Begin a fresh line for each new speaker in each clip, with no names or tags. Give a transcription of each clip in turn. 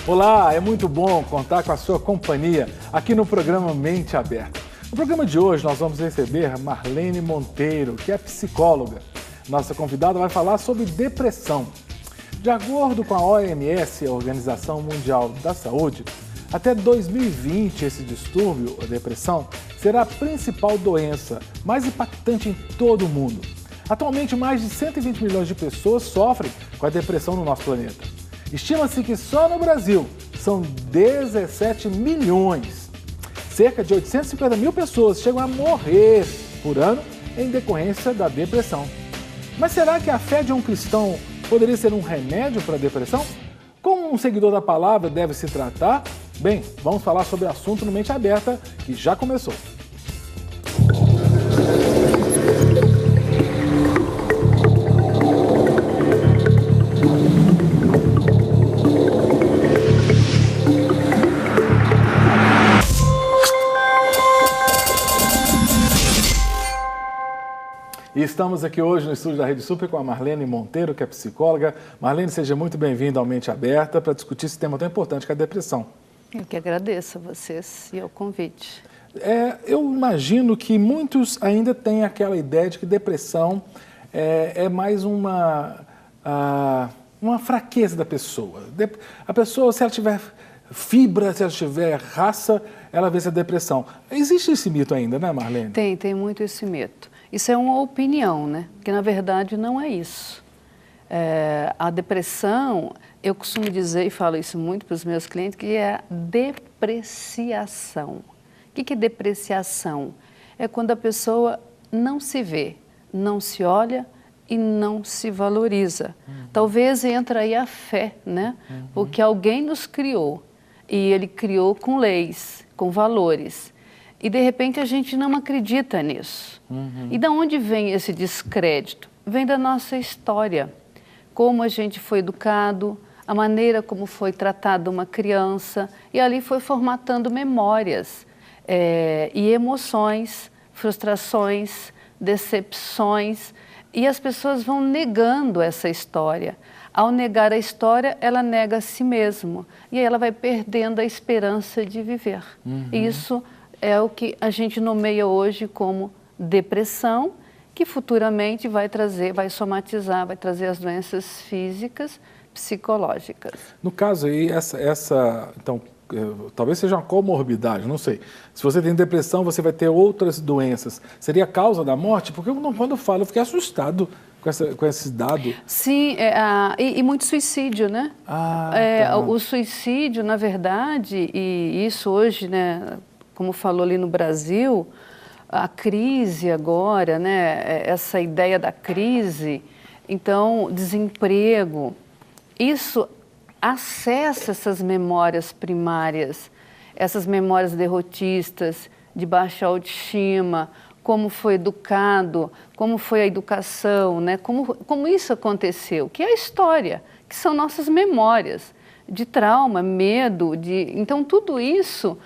Olá, é muito bom contar com a sua companhia aqui no programa Mente Aberta. No programa de hoje nós vamos receber Marlene Monteiro, que é psicóloga. Nossa convidada vai falar sobre depressão. De acordo com a OMS, a Organização Mundial da Saúde, até 2020 esse distúrbio, a depressão, será a principal doença mais impactante em todo o mundo. Atualmente, mais de 120 milhões de pessoas sofrem com a depressão no nosso planeta. Estima-se que só no Brasil são 17 milhões. Cerca de 850 mil pessoas chegam a morrer por ano em decorrência da depressão. Mas será que a fé de um cristão poderia ser um remédio para a depressão? Como um seguidor da palavra deve se tratar? Bem, vamos falar sobre o assunto no Mente Aberta, que já começou. E estamos aqui hoje no estúdio da Rede Super com a Marlene Monteiro, que é psicóloga. Marlene, seja muito bem-vinda ao Mente Aberta para discutir esse tema tão importante que é a depressão.
Eu que agradeço a vocês e ao convite.
Eu imagino que muitos ainda têm aquela ideia de que depressão é mais uma fraqueza da pessoa. A pessoa, se ela tiver fibra, se ela tiver raça, ela vence a depressão. Existe esse mito ainda, né, Marlene?
Tem muito esse mito. Isso é uma opinião, né? Que na verdade não é isso. A depressão, eu costumo dizer e falo isso muito para os meus clientes, que é a depreciação. O que é depreciação? É quando a pessoa não se vê, não se olha e não se valoriza. Talvez entre aí a fé, né? Porque alguém nos criou e ele criou com leis, com valores. E de repente a gente não acredita nisso. E de onde vem esse descrédito? Vem da nossa história. Como a gente foi educado, a maneira como foi tratada uma criança, e ali foi formatando memórias e emoções, frustrações, decepções, e as pessoas vão negando essa história. Ao negar a história, ela nega a si mesma, e aí ela vai perdendo a esperança de viver. Isso é o que a gente nomeia hoje como depressão, que futuramente vai somatizar, vai trazer as doenças físicas, psicológicas.
No caso aí, então, talvez seja uma comorbidade, não sei. Se você tem depressão, você vai ter outras doenças. Seria a causa da morte? Porque quando eu falo, eu fiquei assustado com esse dado.
Sim, e muito suicídio, né?
Tá.
O suicídio, na verdade, e isso hoje, né, como falou ali no Brasil, a crise agora, né, essa ideia da crise, então, desemprego, isso acessa essas memórias primárias, essas memórias derrotistas, de baixa autoestima, como foi educado, como foi a educação, né, como isso aconteceu, que é a história, que são nossas memórias de trauma, medo, então tudo isso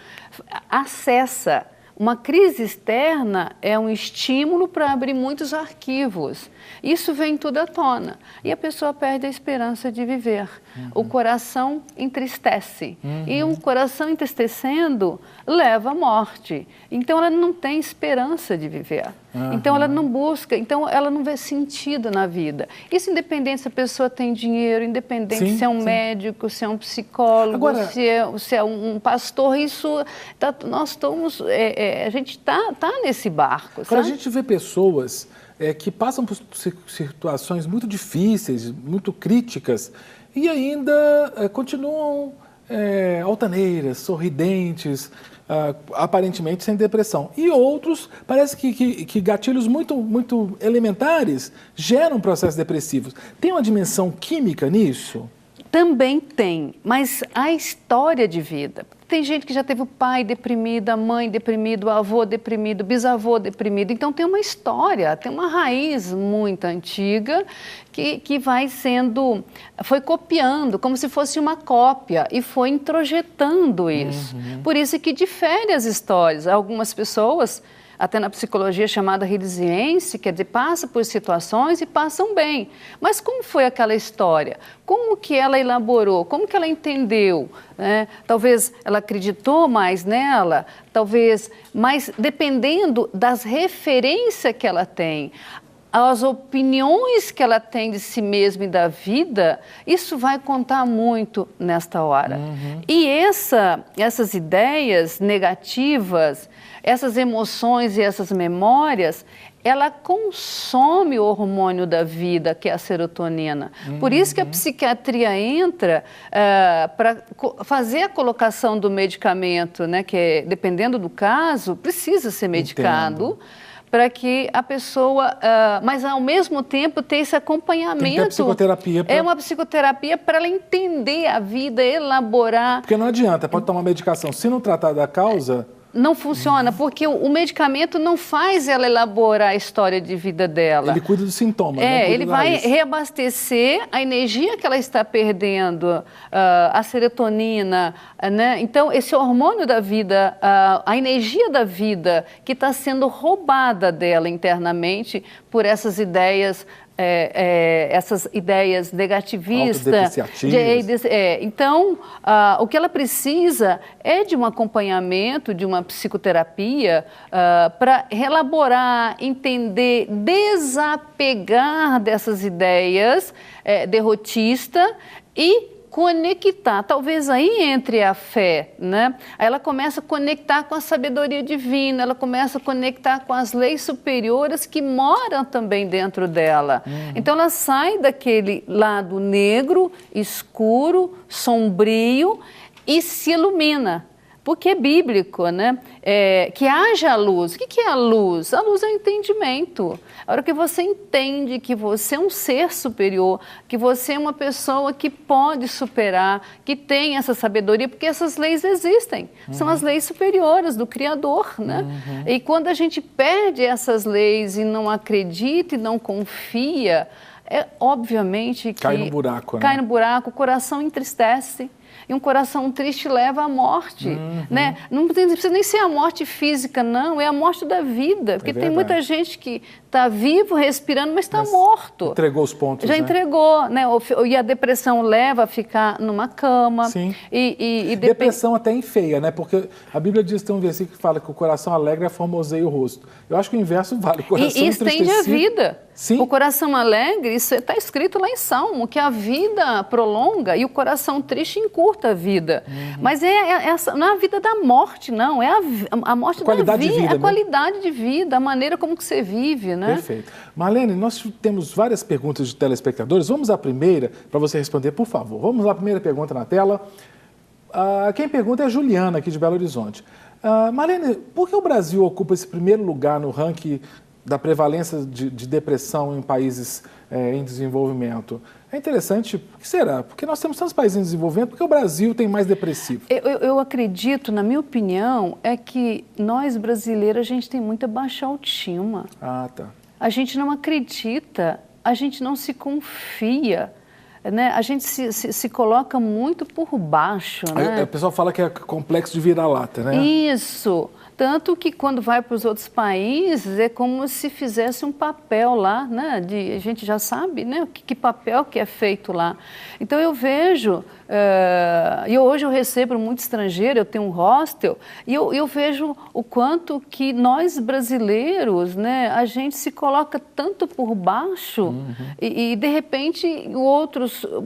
acessa. Uma crise externa é um estímulo para abrir muitos arquivos. Isso vem tudo à tona e a pessoa perde a esperança de viver. O coração entristece e um coração entristecendo leva à morte. Então ela não tem esperança de viver. Então ela não busca, então ela não vê sentido na vida. Isso independente se a pessoa tem dinheiro, independente se é um médico, se é um psicólogo, agora, se é um pastor, isso nós estamos, a gente está nesse barco.
Agora, a gente vê pessoas que passam por situações muito difíceis, muito críticas, e ainda continuam altaneiras, sorridentes, aparentemente sem depressão. E outros, parece que gatilhos muito elementares geram processos depressivos. Tem uma dimensão química nisso?
Também tem, mas a história de vida. Tem gente que já teve o pai deprimido, a mãe deprimida, o avô deprimido, o bisavô deprimido. Então tem uma história, tem uma raiz muito antiga que foi copiando, como se fosse uma cópia, e foi introjetando isso. Por isso que difere as histórias. Algumas pessoas até na psicologia chamada resiliência, quer dizer, passa por situações e passam bem. Mas como foi aquela história? Como que ela elaborou? Como que ela entendeu? Né? Talvez ela acreditou mais nela, talvez, mas dependendo das referências que ela tem, as opiniões que ela tem de si mesma e da vida, isso vai contar muito nesta hora. E essas ideias negativas, essas emoções e essas memórias, ela consome o hormônio da vida, que é a serotonina. Por isso que a psiquiatria entra para fazer a colocação do medicamento, né, que dependendo do caso, precisa ser medicado. Para que a pessoa, mas ao mesmo tempo ter esse acompanhamento. Tem que ter
psicoterapia.
É uma psicoterapia para ela entender a vida, elaborar.
Porque não adianta, pode tomar medicação. Se não tratar da causa...
Não funciona, porque o medicamento não faz ela elaborar a história de vida dela.
Ele cuida dos sintomas.
Ele vai reabastecer a energia que ela está perdendo, a serotonina, né? Então, esse hormônio da vida, a energia da vida que está sendo roubada dela internamente por essas ideias negativistas. Então, o que ela precisa é de um acompanhamento, de uma psicoterapia para relaborar, entender, desapegar dessas ideias derrotistas e conectar, talvez aí entre a fé, né? Aí ela começa a conectar com a sabedoria divina, ela começa a conectar com as leis superiores que moram também dentro dela. Então ela sai daquele lado negro, escuro, sombrio e se ilumina. Porque é bíblico, né? Que haja luz. O que é a luz? A luz é o entendimento. A hora que você entende que você é um ser superior, que você é uma pessoa que pode superar, que tem essa sabedoria, porque essas leis existem. São as leis superiores do Criador, né? E quando a gente perde essas leis e não acredita e não confia, obviamente que...
Cai no buraco, né?
Cai no buraco, o coração entristece. E um coração triste leva à morte, né? Não precisa nem ser a morte física, não, é a morte da vida. Porque tem muita gente que está vivo, respirando, mas está morto.
Entregou os pontos,
Já entregou, né? E a depressão leva a ficar numa cama.
Sim. Depressão até enfeia, né? Porque a Bíblia diz, tem um versículo que fala que o coração alegre formoseia o rosto. Eu acho que o inverso vale. O coração
e estende a vida.
Sim.
O coração alegre, isso está escrito lá em Salmo, que a vida prolonga e o coração triste encurta a vida. Mas não é a vida da morte, não. É a morte da vida. É a qualidade de vida, a maneira como que você vive, né?
Perfeito. Marlene, nós temos várias perguntas de telespectadores. Vamos à primeira, para você responder, por favor. Vamos lá, a primeira pergunta na tela. Quem pergunta é a Juliana, aqui de Belo Horizonte. Marlene, por que o Brasil ocupa esse primeiro lugar no ranking da prevalência de depressão em países em desenvolvimento? É interessante, por que será? Porque nós temos tantos países em desenvolvimento, porque o Brasil tem mais depressivo?
Eu acredito, na minha opinião, é que nós brasileiros, a gente tem muita baixa autoestima.
Tá.
A gente não acredita, a gente não se confia, né? A gente se coloca muito por baixo, né?
O pessoal fala que é complexo de vira-lata, né?
Isso. Tanto que quando vai para os outros países é como se fizesse um papel lá, né? A gente já sabe, né? Que papel que é feito lá. Então eu vejo, hoje eu recebo muito estrangeiro, eu tenho um hostel, e eu vejo o quanto que nós brasileiros, né? A gente se coloca tanto por baixo e de repente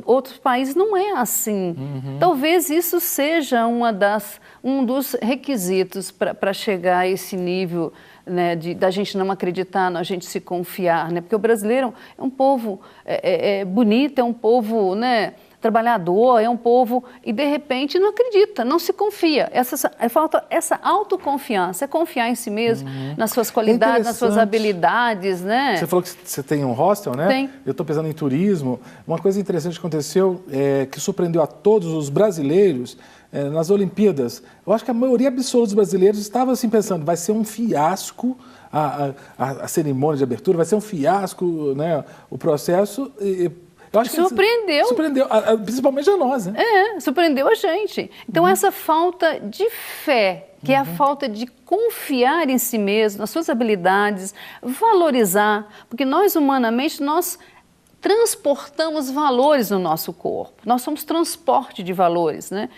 outros países não é assim. Talvez isso seja um dos requisitos para chegar a esse nível, né, da gente não acreditar, a gente se confiar, né? Porque o brasileiro é um povo bonito, é um povo, né, trabalhador, é um povo e de repente não acredita, não se confia. Falta essa autoconfiança, é confiar em si mesmo, nas suas qualidades, nas suas habilidades, né?
Você falou que você tem um hostel, né?
Tem.
Eu estou pensando em turismo. Uma coisa interessante que aconteceu, que surpreendeu a todos os brasileiros, nas Olimpíadas. Eu acho que a maioria absoluta dos brasileiros estava assim pensando, vai ser um fiasco a cerimônia de abertura, vai ser um fiasco, né, o processo. Eu acho
surpreendeu.
Surpreendeu, principalmente a nós, né?
Surpreendeu a gente. Então, essa falta de fé, que é a falta de confiar em si mesmo, nas suas habilidades, valorizar, porque nós, humanamente, nós transportamos valores no nosso corpo. Nós somos transporte de valores, né?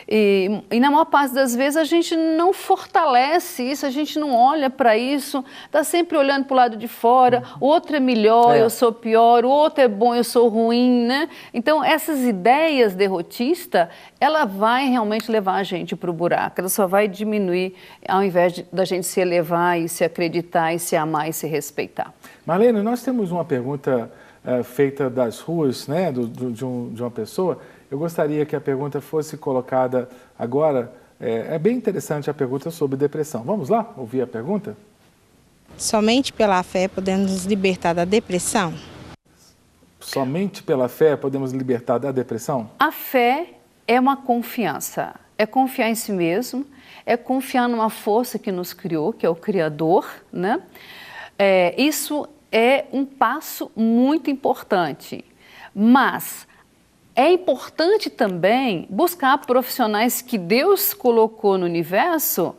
E na maior parte das vezes a gente não fortalece isso, a gente não olha para isso, está sempre olhando para o lado de fora, o outro é melhor, eu sou pior, o outro é bom, eu sou ruim, né? Então, essas ideias derrotistas, ela vai realmente levar a gente para o buraco, ela só vai diminuir ao invés da gente se elevar e se acreditar e se amar e se respeitar.
Marlene, nós temos uma pergunta feita das ruas, né, de uma pessoa. Eu gostaria que a pergunta fosse colocada agora. É bem interessante a pergunta sobre depressão. Vamos lá ouvir a pergunta?
Somente pela fé podemos nos libertar da depressão?
Somente pela fé podemos nos libertar da depressão?
A fé é uma confiança. É confiar em si mesmo, é confiar numa força que nos criou, que é o Criador, né? Isso é um passo muito importante, mas é importante também buscar profissionais que Deus colocou no universo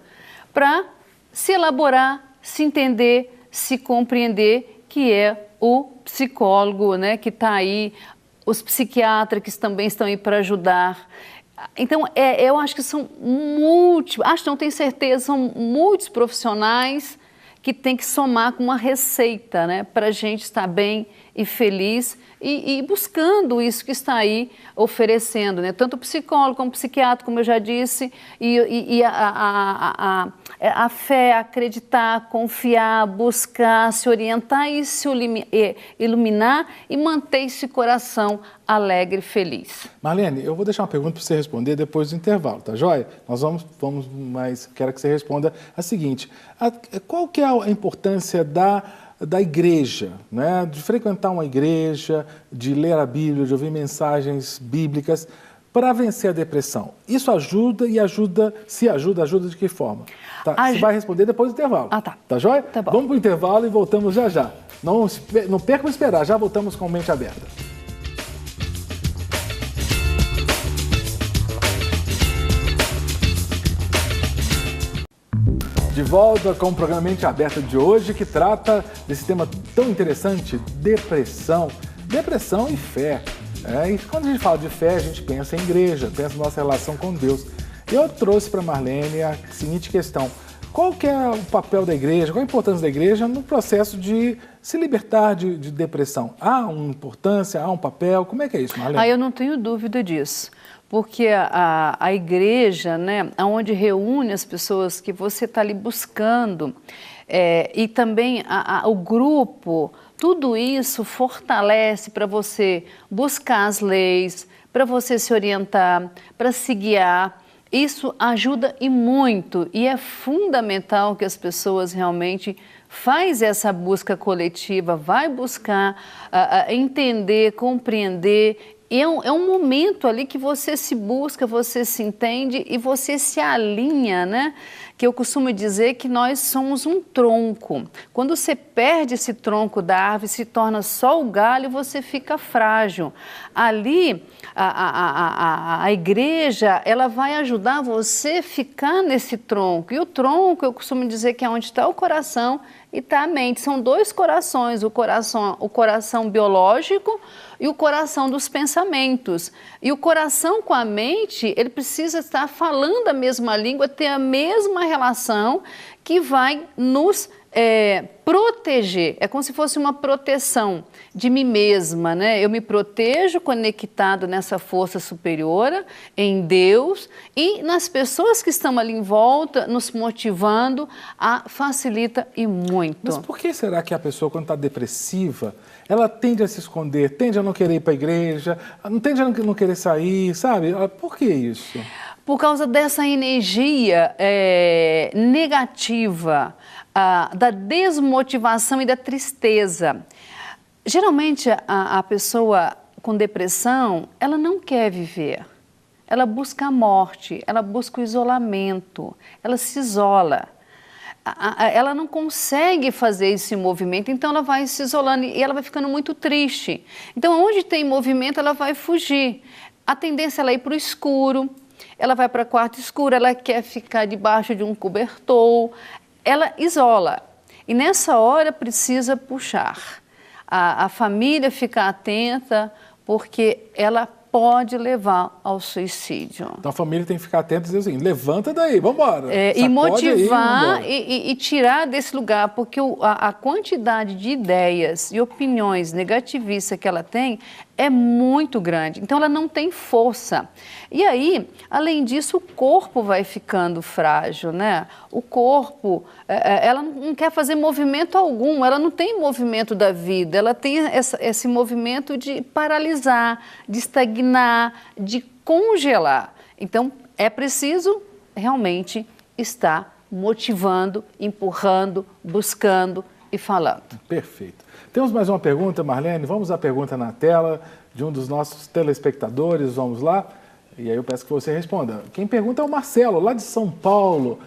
para se elaborar, se entender, se compreender, que é o psicólogo, né, que está aí, os psiquiatras que também estão aí para ajudar. Então, eu acho que são não tenho certeza, são muitos profissionais que tem que somar com uma receita, né, para a gente estar bem e feliz e buscando isso que está aí oferecendo, né, tanto o psicólogo como o psiquiatra, como eu já disse, e a fé, acreditar, confiar, buscar, se orientar e se iluminar e manter esse coração alegre e feliz.
Marlene, eu vou deixar uma pergunta para você responder depois do intervalo, tá joia? Nós vamos, mas quero que você responda a seguinte: qual que é a importância da igreja, né? De frequentar uma igreja, de ler a Bíblia, de ouvir mensagens bíblicas para vencer a depressão? Isso ajuda e ajuda de que forma? Tá, você vai responder depois do intervalo.
Tá.
Tá joia?
Tá bom.
Vamos para o intervalo e voltamos já já. Não percam esperar, já voltamos com Mente Aberta. De volta com o programa Mente Aberta de hoje, que trata desse tema tão interessante, depressão. Depressão e fé. E quando a gente fala de fé, a gente pensa em igreja, pensa na nossa relação com Deus. Eu trouxe para Marlene a seguinte questão: qual que é o papel da igreja, qual a importância da igreja no processo de se libertar de depressão? Há uma importância, há um papel? Como é que é isso, Marlene?
Eu não tenho dúvida disso. Porque a igreja, né, onde reúne as pessoas que você está ali buscando, e também o grupo, tudo isso fortalece para você buscar as leis, para você se orientar, para se guiar. Isso ajuda e muito, e é fundamental que as pessoas realmente façam essa busca coletiva, vai buscar entender, compreender. É um momento ali que você se busca, você se entende e você se alinha, né? Que eu costumo dizer que nós somos um tronco. Quando você perde esse tronco da árvore, se torna só o galho, você fica frágil. Ali, a igreja, ela vai ajudar você a ficar nesse tronco. E o tronco, eu costumo dizer que é onde está o coração e está a mente. São dois corações, o coração biológico e o coração dos pensamentos. E o coração com a mente, ele precisa estar falando a mesma língua, ter a mesma relação que vai nos proteger. É como se fosse uma proteção de mim mesma, né? Eu me protejo conectado nessa força superior, em Deus, e nas pessoas que estão ali em volta, nos motivando, facilita e muito.
Mas por que será que a pessoa, quando está depressiva, ela tende a se esconder, tende a não querer ir para a igreja, tende a não querer sair, sabe? Por que isso?
Por causa dessa energia negativa, da desmotivação e da tristeza. Geralmente, a pessoa com depressão, ela não quer viver. Ela busca a morte, ela busca o isolamento, ela se isola. ela não consegue fazer esse movimento, então ela vai se isolando e ela vai ficando muito triste. Então, onde tem movimento, ela vai fugir. A tendência é ela ir para o escuro, ela vai para quarto escuro, ela quer ficar debaixo de um cobertor, ela isola. E nessa hora precisa puxar. A família fica atenta, porque ela pode levar ao suicídio.
Então a família tem que ficar atenta e dizer assim, levanta daí, vamos embora.
E motivar e tirar desse lugar, porque a quantidade de ideias e opiniões negativistas que ela tem é muito grande. Então ela não tem força. E aí, além disso, o corpo vai ficando frágil, né? O corpo, ela não quer fazer movimento algum, ela não tem movimento da vida, ela tem esse movimento de paralisar, de estagnar, de congelar. Então, é preciso realmente estar motivando, empurrando, buscando e falando.
Perfeito. Temos mais uma pergunta, Marlene. Vamos à pergunta na tela de um dos nossos telespectadores. Vamos lá. E aí eu peço que você responda. Quem pergunta é o Marcelo, lá de São Paulo.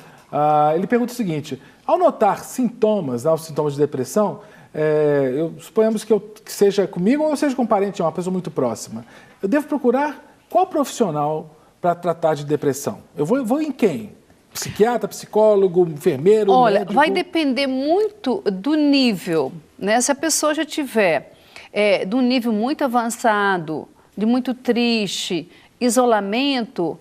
Ele pergunta o seguinte: ao notar sintomas, os sintomas de depressão, suponhamos que seja comigo ou seja com um parente, uma pessoa muito próxima, eu devo procurar qual profissional para tratar de depressão? Eu vou em quem? Psiquiatra, psicólogo, enfermeiro,
Olha,
médico?
vai depender muito do nível, né? Se a pessoa já tiver de um nível muito avançado, de muito triste, isolamento,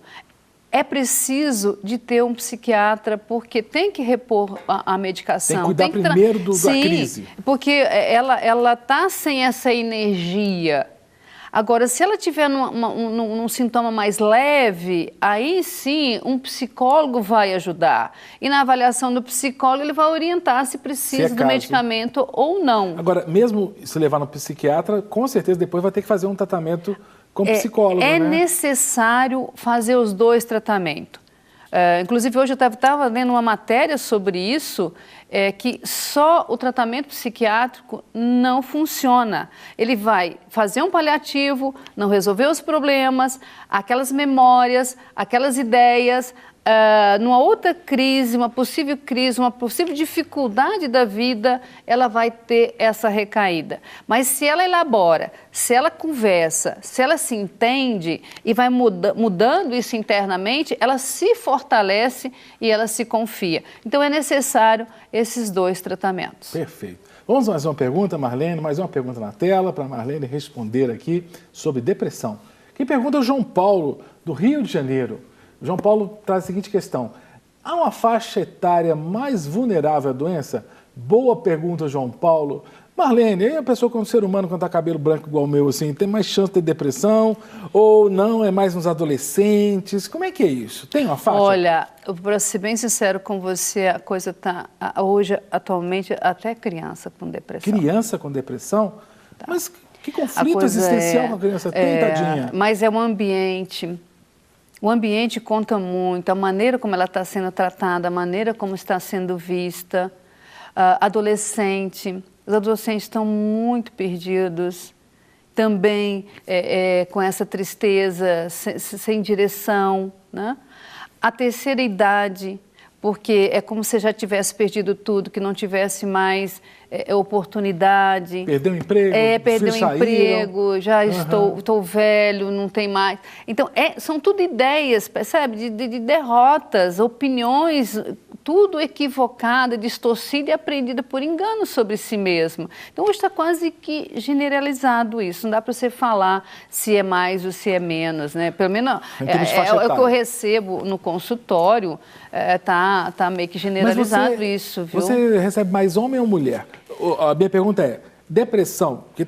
é preciso de ter um psiquiatra, porque tem que repor a medicação.
Tem que cuidar primeiro da crise.
Sim, porque ela está sem essa energia. Agora, se ela tiver num sintoma mais leve, aí sim um psicólogo vai ajudar. E na avaliação do psicólogo ele vai orientar se precisa do medicamento ou não.
Agora, mesmo se levar no psiquiatra, com certeza depois vai ter que fazer um tratamento com psicólogo, né?
É necessário fazer os dois tratamentos. Inclusive, hoje eu estava lendo uma matéria sobre isso, que só o tratamento psiquiátrico não funciona. Ele vai fazer um paliativo, não resolver os problemas, aquelas memórias, aquelas ideias, numa outra crise, uma possível dificuldade da vida, ela vai ter essa recaída. Mas se ela elabora, se ela conversa, se ela se entende e vai mudando isso internamente, ela se fortalece e ela se confia. Então é necessário esses dois tratamentos.
Perfeito. Vamos a mais uma pergunta, Marlene, mais uma pergunta na tela para a Marlene responder aqui sobre depressão. Quem pergunta é o João Paulo, do Rio de Janeiro. O João Paulo traz a seguinte questão: há uma faixa etária mais vulnerável à doença? Boa pergunta, João Paulo. Marlene, aí a pessoa com um ser humano quando está cabelo branco igual o meu, assim, tem mais chance de ter depressão? Ou não, é mais nos adolescentes? Como é que é isso? Tem uma faixa?
Olha, para ser bem sincero com você, a coisa está, hoje, atualmente, até criança com depressão.
Criança com depressão? Tá. Mas que conflito
coisa
existencial que a criança tem, tadinha?
Mas é um ambiente. O ambiente conta muito, a maneira como ela está sendo tratada, a maneira como está sendo vista. Os adolescentes estão muito perdidos, também com essa tristeza, sem direção, né? A terceira idade, porque é como se já tivesse perdido tudo, que não tivesse mais oportunidade.
Perdeu o emprego?
Perdeu o emprego, já estou velho, não tem mais. Então, são tudo ideias, percebe? De derrotas, opiniões, tudo equivocada, distorcida e aprendida por engano sobre si mesmo. Então, hoje está quase que generalizado isso. Não dá para você falar se é mais ou se é menos, né? Pelo menos é o que eu recebo no consultório, tá meio que generalizado isso, viu?
Você recebe mais homem ou mulher? A minha pergunta é, depressão, porque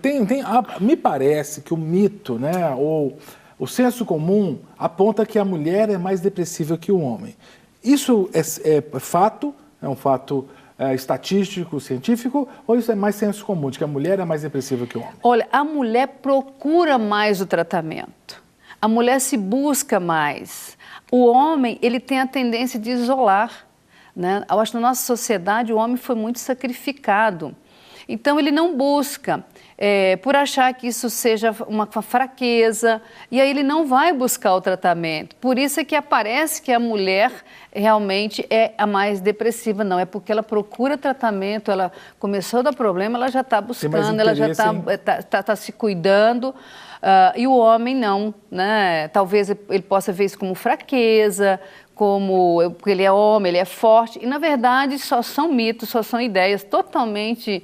me parece que o mito, né, ou o senso comum aponta que a mulher é mais depressiva que o homem. Isso é fato? É um fato estatístico, científico, ou isso é mais senso comum, de que a mulher é mais depressiva que o homem?
Olha, a mulher procura mais o tratamento. A mulher se busca mais. O homem, ele tem a tendência de isolar, né? Eu acho que na nossa sociedade o homem foi muito sacrificado. Então, ele não busca, por achar que isso seja uma fraqueza, e aí ele não vai buscar o tratamento. Por isso é que aparece que a mulher realmente é a mais depressiva, não, é porque ela procura tratamento, ela começou a dar problema, ela já está buscando, ela já está se cuidando, e o homem não, né? Talvez ele possa ver isso como fraqueza, porque ele é homem, ele é forte, e na verdade só são mitos, só são ideias totalmente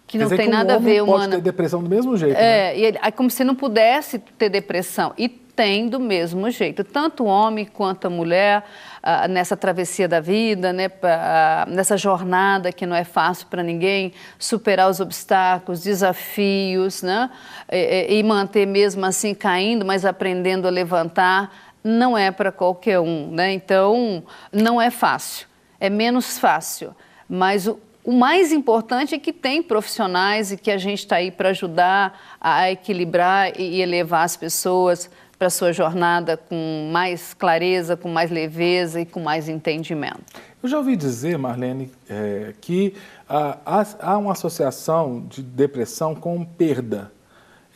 que não tem nada a ver,
humana. Pode ter depressão do mesmo jeito,
né? É como se não pudesse ter depressão, e tem do mesmo jeito, tanto o homem quanto a mulher, nessa travessia da vida, né, nessa jornada que não é fácil para ninguém, superar os obstáculos, desafios, né, e manter mesmo assim caindo, mas aprendendo a levantar, não é para qualquer um, né? Então, não é fácil, é menos fácil, mas o mais importante é que tem profissionais e que a gente está aí para ajudar a equilibrar e elevar as pessoas para a sua jornada com mais clareza, com mais leveza e com mais entendimento.
Eu já ouvi dizer, Marlene, que há uma associação de depressão com perda.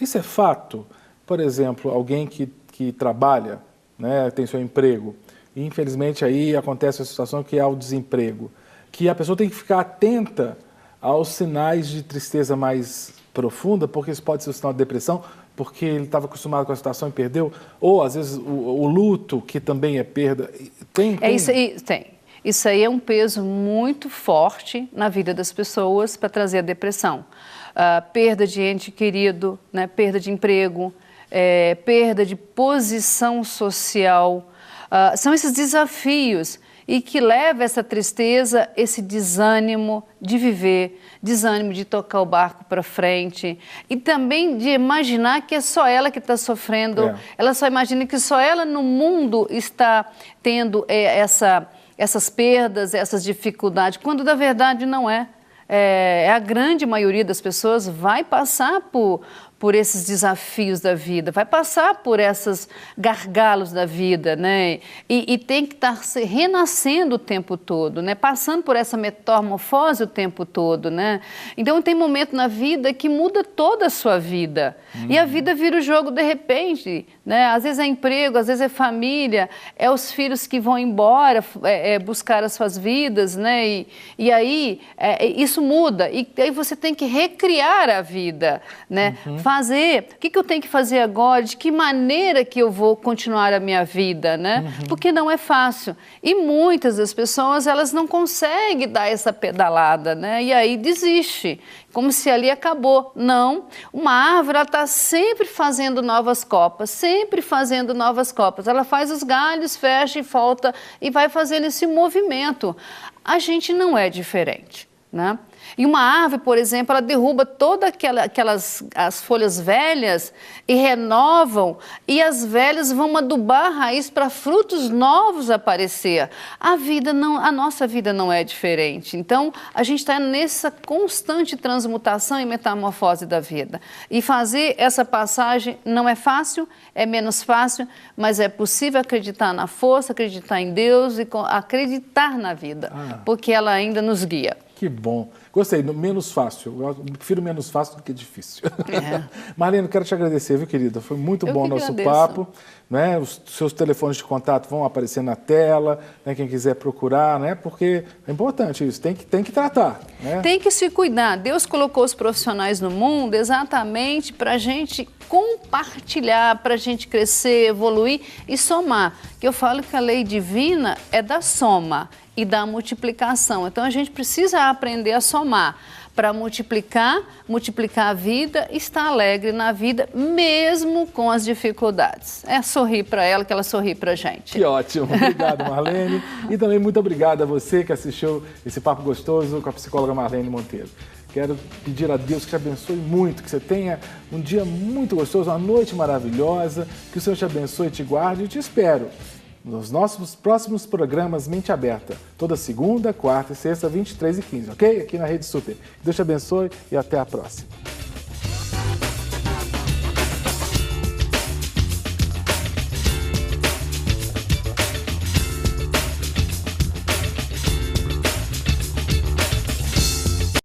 Isso é fato? Por exemplo, alguém que trabalha, né, tem seu emprego, e infelizmente aí acontece a situação que é o desemprego, que a pessoa tem que ficar atenta aos sinais de tristeza mais profunda, porque isso pode ser um sinal de depressão, porque ele estava acostumado com a situação e perdeu, ou às vezes o luto, que também é perda. Tem?
Isso aí, tem. Isso aí é um peso muito forte na vida das pessoas para trazer a depressão. Perda de ente querido, né? Perda de emprego, perda de posição social. São esses desafios e que leva essa tristeza, esse desânimo de viver, desânimo de tocar o barco para frente e também de imaginar que é só ela que está sofrendo, ela só imagina que só ela no mundo está tendo essas perdas, essas dificuldades, quando na verdade não é. A grande maioria das pessoas vai passar por esses desafios da vida, vai passar por esses gargalos da vida, né? E tem que estar se renascendo o tempo todo, né? Passando por essa metamorfose o tempo todo, né? Então tem momento na vida que muda toda a sua vida. E a vida vira o jogo de repente, né? Às vezes é emprego, às vezes é família, é os filhos que vão embora buscar as suas vidas, né? E aí isso muda, e aí você tem que recriar a vida, né? Fazer, o que eu tenho que fazer agora, de que maneira que eu vou continuar a minha vida, né? Porque não é fácil. E muitas das pessoas, elas não conseguem dar essa pedalada, né? E aí desiste, como se ali acabou. Não, uma árvore, ela está sempre fazendo novas copas, sempre fazendo novas copas. Ela faz os galhos, fecha e volta e vai fazendo esse movimento. A gente não é diferente, né? E uma árvore, por exemplo, ela derruba todas as folhas velhas e renovam, e as velhas vão adubar a raiz para frutos novos aparecer. A nossa vida não é diferente. Então, a gente está nessa constante transmutação e metamorfose da vida. E fazer essa passagem não é fácil, é menos fácil, mas é possível acreditar na força, acreditar em Deus e acreditar na vida, porque ela ainda nos guia.
Que bom. Gostei, menos fácil. Eu prefiro menos fácil do que difícil. Marlene, quero te agradecer, viu, querida? Foi muito bom o nosso papo. Né? Os seus telefones de contato vão aparecer na tela, né? Quem quiser procurar, né? Porque é importante isso, tem que tratar. Né?
Tem que se cuidar. Deus colocou os profissionais no mundo exatamente para a gente compartilhar, para a gente crescer, evoluir e somar. Que eu falo que a lei divina é da soma e da multiplicação. Então, a gente precisa aprender a somar para multiplicar a vida e estar alegre na vida, mesmo com as dificuldades. É sorrir para ela, que ela sorri para a gente.
Que ótimo. Obrigado, Marlene. E também muito obrigado a você que assistiu esse Papo Gostoso com a psicóloga Marlene Monteiro. Quero pedir a Deus que te abençoe muito, que você tenha um dia muito gostoso, uma noite maravilhosa, que o Senhor te abençoe, te guarde e te espero nos nossos próximos programas Mente Aberta, toda segunda, quarta e sexta, 23h15, ok? Aqui na Rede Super. Deus te abençoe e até a próxima.